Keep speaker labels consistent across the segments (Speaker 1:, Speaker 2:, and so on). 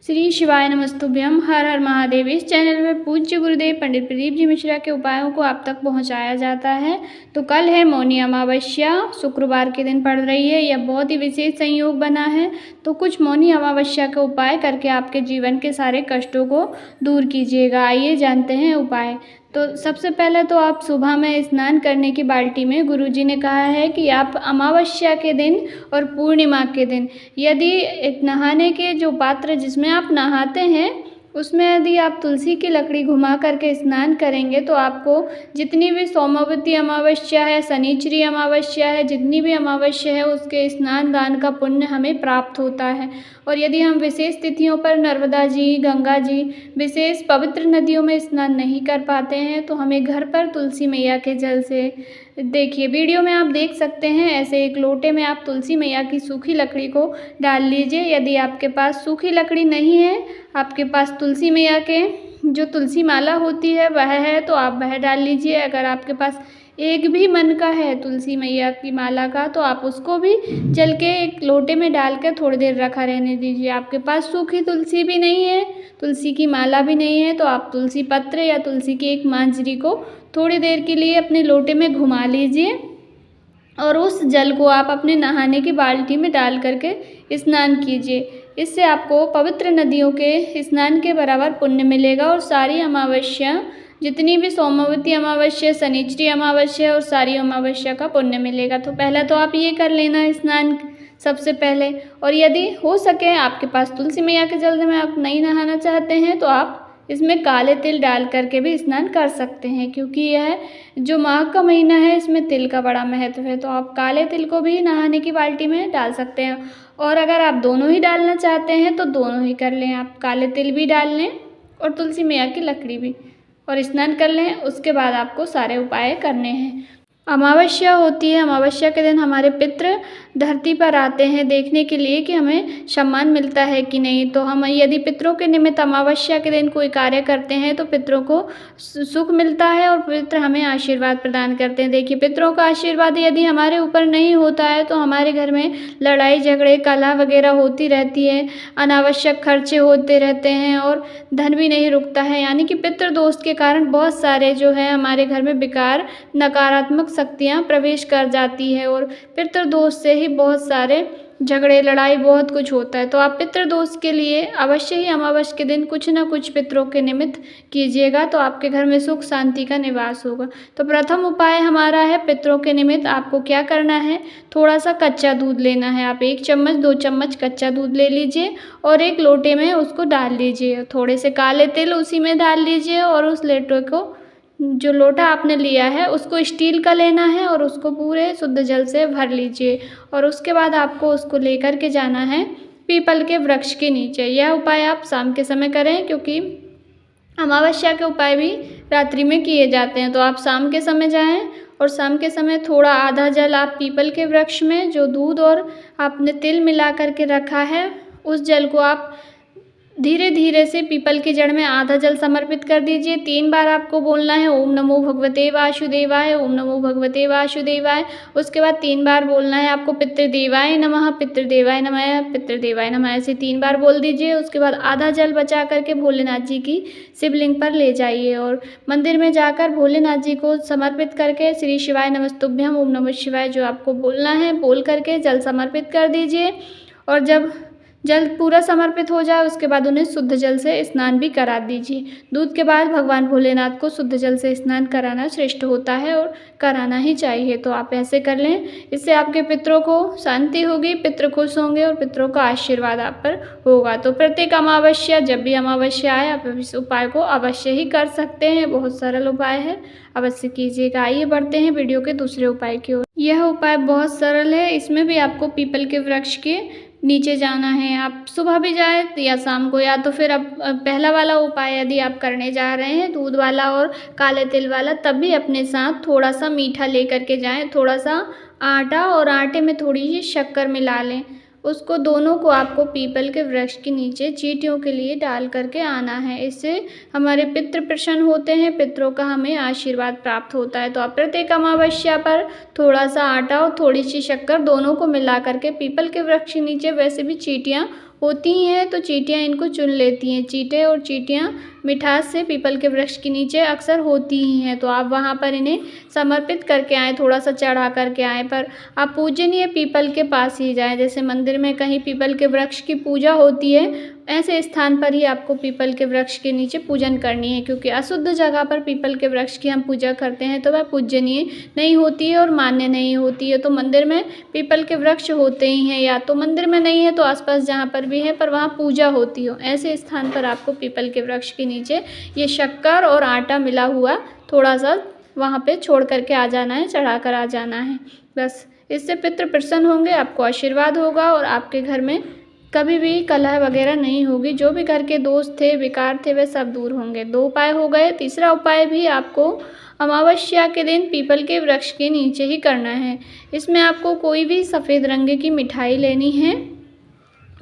Speaker 1: श्री शिवाय नमस्तुभ्यम। हर हर महादेव। इस चैनल में पूज्य गुरुदेव पंडित प्रदीप जी मिश्रा के उपायों को आप तक पहुंचाया जाता है। तो कल है मौनी अमावस्या, शुक्रवार के दिन पड़ रही है। यह बहुत ही विशेष संयोग बना है। तो कुछ मौनी अमावस्या का उपाय करके आपके जीवन के सारे कष्टों को दूर कीजिएगा। आइए जानते हैं उपाय। तो सबसे पहले तो आप सुबह में स्नान करने की बाल्टी में गुरुजी ने कहा है कि आप अमावस्या के दिन और पूर्णिमा के दिन यदि एक नहाने के जो पात्र जिसमें आप नहाते हैं उसमें यदि आप तुलसी की लकड़ी घुमा करके स्नान करेंगे तो आपको जितनी भी सोमवती अमावस्या है, शनिचरी अमावस्या है, जितनी भी अमावस्या है उसके स्नान दान का पुण्य हमें प्राप्त होता है। और यदि हम विशेष तिथियों पर नर्मदा जी, गंगा जी, विशेष पवित्र नदियों में स्नान नहीं कर पाते हैं तो हमें घर पर तुलसी मैया के जल से, देखिए वीडियो में आप देख सकते हैं, ऐसे एक लोटे में आप तुलसी मैया की सूखी लकड़ी को डाल लीजिए। यदि आपके पास सूखी लकड़ी नहीं है, आपके पास तुलसी मैया के जो तुलसी माला होती है वह है तो आप वह डाल लीजिए। अगर आपके पास एक भी मन का है तुलसी मैया की माला का तो आप उसको भी जल के एक लोटे में डाल कर थोड़ी देर रखा रहने दीजिए। आपके पास सूखी तुलसी भी नहीं है, तुलसी की माला भी नहीं है तो आप तुलसी पत्र या तुलसी की एक मांजरी को थोड़ी देर के लिए अपने लोटे में घुमा लीजिए और उस जल को आप अपने नहाने की बाल्टी में डाल करके स्नान कीजिए। इससे आपको पवित्र नदियों के स्नान के बराबर पुण्य मिलेगा और सारी अमावस्या, जितनी भी सोमवती अमावस्या, शनिचरी अमावस्या और सारी अमावस्या का पुण्य मिलेगा। तो पहले तो आप ये कर लेना स्नान सबसे पहले। और यदि हो सके आपके पास तुलसी मैया के जल में आप नहीं नहाना चाहते हैं तो आप इसमें काले तिल डाल करके भी स्नान कर सकते हैं, क्योंकि यह जो माघ का महीना है इसमें तिल का बड़ा महत्व है। तो आप काले तिल को भी नहाने की बाल्टी में डाल सकते हैं। और अगर आप दोनों ही डालना चाहते हैं तो दोनों ही कर लें, आप काले तिल भी डाल लें और तुलसी मैया की लकड़ी भी, और स्नान कर लें। उसके बाद आपको सारे उपाय करने हैं। अमावस्या होती है, अमावस्या के दिन हमारे पितृ धरती पर आते हैं देखने के लिए कि हमें सम्मान मिलता है कि नहीं। तो हम यदि पितरों के निमित्त अमावस्या के दिन कोई कार्य करते हैं तो पितरों को सुख मिलता है और पितृ हमें आशीर्वाद प्रदान करते हैं। देखिए, पितरों का आशीर्वाद यदि हमारे ऊपर नहीं होता है तो हमारे घर में लड़ाई झगड़े कलह वगैरह होती रहती है, अनावश्यक खर्चे होते रहते हैं और धन भी नहीं रुकता है। यानी कि पितृदोष के कारण बहुत सारे जो है हमारे घर में विकार, नकारात्मक शक्तियाँ प्रवेश कर जाती है और पितृदोष से ही बहुत सारे झगड़े लड़ाई बहुत कुछ होता है। तो आप पितृदोष के लिए अवश्य ही अमावस्या के दिन कुछ न कुछ पितरों के निमित्त कीजिएगा तो आपके घर में सुख शांति का निवास होगा। तो प्रथम उपाय हमारा है पितरों के निमित्त आपको क्या करना है, थोड़ा सा कच्चा दूध लेना है। आप 1 चम्मच 2 चम्मच कच्चा दूध ले लीजिए और एक लोटे में उसको डाल लीजिए। थोड़े से काले तिल उसी में डाल लीजिए और उस लोटे को, जो लोटा आपने लिया है उसको स्टील का लेना है और उसको पूरे शुद्ध जल से भर लीजिए। और उसके बाद आपको उसको लेकर के जाना है पीपल के वृक्ष के नीचे। यह उपाय आप शाम के समय करें, क्योंकि अमावस्या के उपाय भी रात्रि में किए जाते हैं। तो आप शाम के समय जाएं और शाम के समय थोड़ा आधा जल आप पीपल के वृक्ष में जो दूध और आपने तिल मिला करके रखा है उस जल को आप धीरे धीरे से पीपल की जड़ में आधा जल समर्पित कर दीजिए। 3 बार आपको बोलना है ओम नमो भगवते वासुदेवाय, ओम नमो भगवते वासुदेवाय। उसके बाद 3 बार बोलना है आपको पितृदेवाय नमः, पितृदेवाय नमः, पितृदेवाय नमः, ऐसे 3 बार बोल दीजिए। उसके बाद आधा जल बचा करके भोलेनाथ जी की शिवलिंग पर ले जाइए और मंदिर में जाकर भोलेनाथ जी को समर्पित करके श्री शिवाय नमस्तुभ्यम ओम नमः शिवाय जो आपको बोलना है बोल करके जल समर्पित कर दीजिए। और जब जल पूरा समर्पित हो जाए उसके बाद उन्हें शुद्ध जल से स्नान भी करा दीजिए। दूध के बाद भगवान भोलेनाथ को शुद्ध जल से स्नान कराना श्रेष्ठ होता है और कराना ही चाहिए। तो आप ऐसे कर लें, इससे आपके पितरों को शांति होगी, पितृ खुश होंगे और पितरों का आशीर्वाद आप पर होगा। तो प्रत्येक अमावस्या, जब भी अमावस्या आए आप इस उपाय को अवश्य ही कर सकते हैं। बहुत सरल उपाय है, अवश्य कीजिएगा। आइए बढ़ते हैं वीडियो के दूसरे उपाय की ओर। यह उपाय बहुत सरल है, इसमें भी आपको पीपल के वृक्ष के नीचे जाना है। आप सुबह भी जाए या शाम को, या तो फिर अब पहला वाला उपाय यदि आप करने जा रहे हैं दूध वाला और काले तिल वाला, तब भी अपने साथ थोड़ा सा मीठा लेकर के जाएं, थोड़ा सा आटा और आटे में थोड़ी सी शक्कर मिला लें। उसको दोनों को आपको पीपल के वृक्ष के नीचे चींटियों के लिए डाल करके आना है। इससे हमारे पितृ प्रसन्न होते हैं, पितरों का हमें आशीर्वाद प्राप्त होता है। तो आप प्रत्येक अमावस्या पर थोड़ा सा आटा और थोड़ी सी शक्कर दोनों को मिला करके पीपल के वृक्ष के नीचे, वैसे भी चींटियाँ होती हैं तो चींटियाँ इनको चुन लेती हैं। चींटे और चींटियाँ मिठास से पीपल के वृक्ष के नीचे अक्सर होती ही हैं, तो आप वहाँ पर इन्हें समर्पित करके आएँ, थोड़ा सा चढ़ा करके आएँ। पर आप पूजनीय पीपल के पास ही जाएँ, जैसे मंदिर में कहीं पीपल के वृक्ष की पूजा होती है, ऐसे स्थान पर ही आपको पीपल के वृक्ष के नीचे पूजन करनी है, क्योंकि अशुद्ध जगह पर पीपल के वृक्ष की हम पूजा करते हैं तो वह पूजनीय नहीं होती है और मान्य नहीं होती है। तो मंदिर में पीपल के वृक्ष होते ही हैं, या तो मंदिर में नहीं है तो आसपास जहाँ पर भी है पर वहाँ पूजा होती हो, ऐसे स्थान पर आपको पीपल के वृक्ष के नीचे ये शक्कर और आटा मिला हुआ थोड़ा सा वहाँ पे छोड़ करके आ जाना है, चढ़ा कर आ जाना है। बस इससे पितृ प्रसन्न होंगे, आपको आशीर्वाद होगा और आपके घर में कभी भी कलह वगैरह नहीं होगी। जो भी घर के दोष थे, विकार थे, वे सब दूर होंगे। 2 उपाय हो गए। तीसरा उपाय भी आपको अमावस्या के दिन पीपल के वृक्ष के नीचे ही करना है। इसमें आपको कोई भी सफ़ेद रंग की मिठाई लेनी है।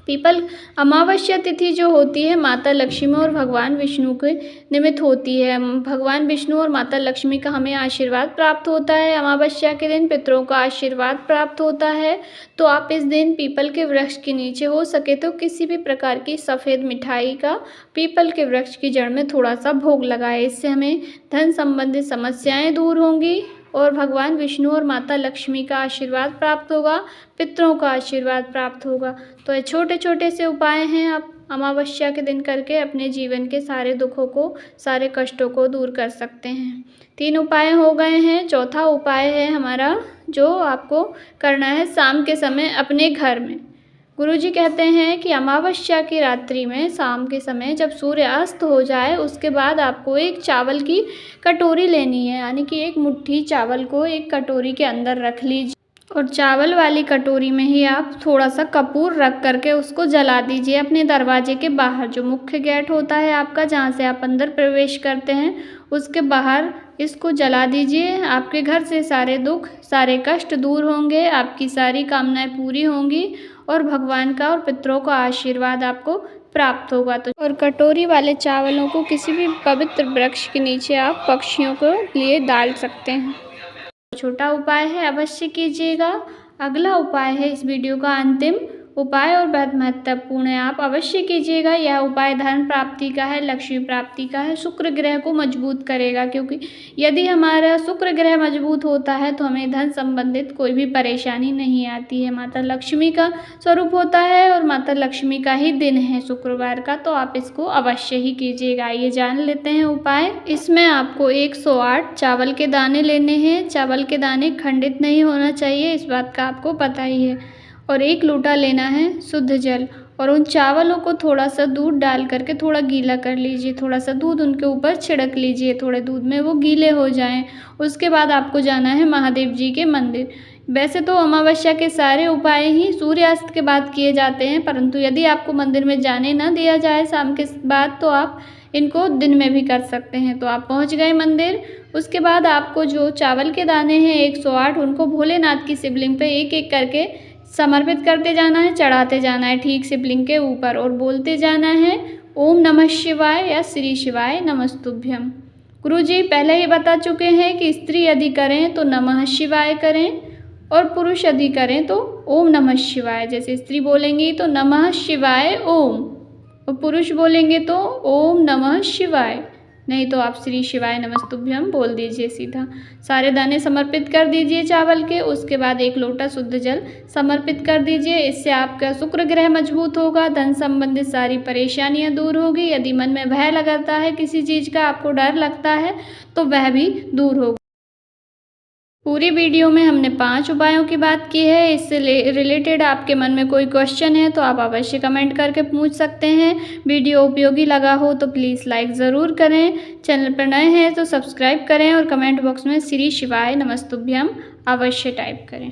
Speaker 1: पीपल अमावस्या तिथि जो होती है माता लक्ष्मी और भगवान विष्णु के निमित्त होती है। भगवान विष्णु और माता लक्ष्मी का हमें आशीर्वाद प्राप्त होता है। अमावस्या के दिन पितरों का आशीर्वाद प्राप्त होता है। तो आप इस दिन पीपल के वृक्ष के नीचे हो सके तो किसी भी प्रकार की सफ़ेद मिठाई का पीपल के वृक्ष की जड़ में थोड़ा सा भोग लगाए। इससे हमें धन संबंधित समस्याएं दूर होंगी और भगवान विष्णु और माता लक्ष्मी का आशीर्वाद प्राप्त होगा, पितरों का आशीर्वाद प्राप्त होगा। तो ये छोटे छोटे से उपाय हैं, आप अमावस्या के दिन करके अपने जीवन के सारे दुखों को, सारे कष्टों को दूर कर सकते हैं। 3 उपाय हो गए हैं। चौथा उपाय है हमारा जो आपको करना है शाम के समय अपने घर में। गुरुजी कहते हैं कि अमावस्या की रात्रि में शाम के समय जब सूर्य अस्त हो जाए उसके बाद आपको एक चावल की कटोरी लेनी है, यानी कि एक मुट्ठी चावल को एक कटोरी के अंदर रख लीजिए और चावल वाली कटोरी में ही आप थोड़ा सा कपूर रख करके उसको जला दीजिए अपने दरवाजे के बाहर। जो मुख्य गेट होता है आपका, जहाँ से आप अंदर प्रवेश करते हैं, उसके बाहर इसको जला दीजिए। आपके घर से सारे दुख, सारे कष्ट दूर होंगे, आपकी सारी कामनाएं पूरी होंगी और भगवान का और पितरों का आशीर्वाद आपको प्राप्त होगा। तो और कटोरी वाले चावलों को किसी भी पवित्र वृक्ष के नीचे आप पक्षियों को लिए डाल सकते हैं। छोटा उपाय है, अवश्य कीजिएगा। अगला उपाय है इस वीडियो का अंतिम उपाय और बहुत महत्वपूर्ण है, आप अवश्य कीजिएगा। यह उपाय धन प्राप्ति का है, लक्ष्मी प्राप्ति का है, शुक्र ग्रह को मजबूत करेगा, क्योंकि यदि हमारा शुक्र ग्रह मजबूत होता है तो हमें धन संबंधित कोई भी परेशानी नहीं आती है। माता लक्ष्मी का स्वरूप होता है और माता लक्ष्मी का ही दिन है शुक्रवार का, तो आप इसको अवश्य ही कीजिएगा। ये जान लेते हैं उपाय। इसमें आपको 108 चावल के दाने लेने हैं। चावल के दाने खंडित नहीं होना चाहिए, इस बात का आपको पता ही है। और 1 लोटा लेना है शुद्ध जल और उन चावलों को थोड़ा सा दूध डाल करके थोड़ा गीला कर लीजिए। थोड़ा सा दूध उनके ऊपर छिड़क लीजिए, थोड़े दूध में वो गीले हो जाएं। उसके बाद आपको जाना है महादेव जी के मंदिर। वैसे तो अमावस्या के सारे उपाय ही सूर्यास्त के बाद किए जाते हैं, परंतु यदि आपको मंदिर में जाने ना दिया जाए शाम के बाद तो आप इनको दिन में भी कर सकते हैं। तो आप पहुंच गए मंदिर। उसके बाद आपको जो चावल के दाने हैं 108, उनको भोलेनाथ की शिवलिंग पे एक एक करके समर्पित करते जाना है, चढ़ाते जाना है ठीक शिवलिंग के ऊपर और बोलते जाना है ओम नमः शिवाय या श्री शिवाय नमस्तुभ्यम। गुरुजी पहले ही बता चुके हैं कि स्त्री यदि करें तो नमः शिवाय करें और पुरुष यदि करें तो ओम नमः शिवाय। जैसे स्त्री बोलेंगी तो नमः शिवाय ओम और पुरुष बोलेंगे तो ओम नमः शिवाय, नहीं तो आप श्री शिवाय नमस्तुभ्यम बोल दीजिए सीधा। सारे दाने समर्पित कर दीजिए चावल के। उसके बाद 1 लोटा शुद्ध जल समर्पित कर दीजिए। इससे आपका शुक्र ग्रह मजबूत होगा, धन संबंधित सारी परेशानियां दूर होगी। यदि मन में भय लगाता है, किसी चीज़ का आपको डर लगता है, तो वह भी दूर होगा। पूरी वीडियो में हमने 5 उपायों की बात की है। इससे रिलेटेड आपके मन में कोई क्वेश्चन है तो आप अवश्य कमेंट करके पूछ सकते हैं। वीडियो उपयोगी लगा हो तो प्लीज़ लाइक ज़रूर करें। चैनल पर नए हैं तो सब्सक्राइब करें और कमेंट बॉक्स में श्री शिवाय नमस्तुभ्यम अवश्य टाइप करें।